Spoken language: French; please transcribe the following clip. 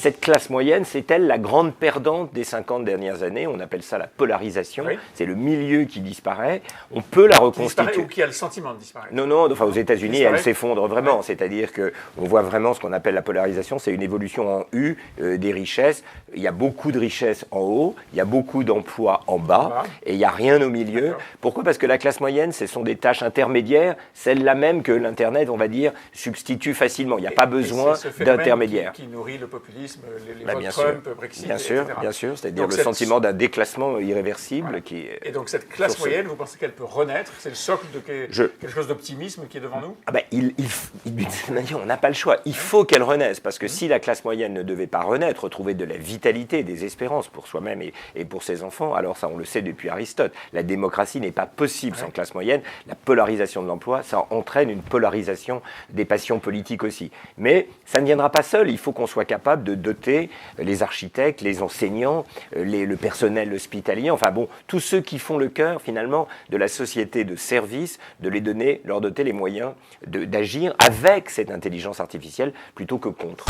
cette classe moyenne, c'est elle la grande perdante des 50 dernières années. On appelle ça la polarisation. Oui. C'est le milieu qui disparaît. On peut la reconstituer. Ou qui a le sentiment de disparaître. Non, enfin aux États-Unis, Disparaît. elle s'effondre vraiment. Ouais. C'est-à-dire qu'on voit vraiment ce qu'on appelle la polarisation. C'est une évolution en U des richesses. Il y a beaucoup de richesses en haut, il y a beaucoup d'emplois en bas, et il n'y a rien au milieu. D'accord. Pourquoi ? Parce que la classe moyenne, ce sont des tâches intermédiaires, celles-là même que l'Internet, on va dire, substitue facilement. Il n'y a pas besoin d'intermédiaire. Qui nourrit le populisme, les Bah, votes bien Trump, sûr. Brexit, Bien sûr, etc. bien sûr. C'est-à-dire Donc le cette- sentiment d'un déclassement irréversible Voilà. qui est... Et donc cette classe sur ce- moyenne, vous pensez qu'elle peut renaître? C'est le socle de quelque chose d'optimisme qui est devant nous? Ah ben, d'une certaine manière, on n'a pas le choix. Il faut qu'elle renaisse, parce que si la classe moyenne ne devait pas renaître, retrouver de la vitalité, des espérances pour soi-même et pour ses enfants, alors ça, on le sait depuis Aristote, la démocratie n'est pas possible sans classe moyenne. La polarisation de l'emploi, ça entraîne une polarisation des passions politiques aussi. Mais ça ne viendra pas seul. Il faut qu'on soit capable de doter les architectes, les enseignants, le personnel hospitalier, enfin bon, tous ceux qui font le cœur, finalement, de la société de service, de les donner, leur doter les moyens d'agir avec cette intelligence artificielle plutôt que contre.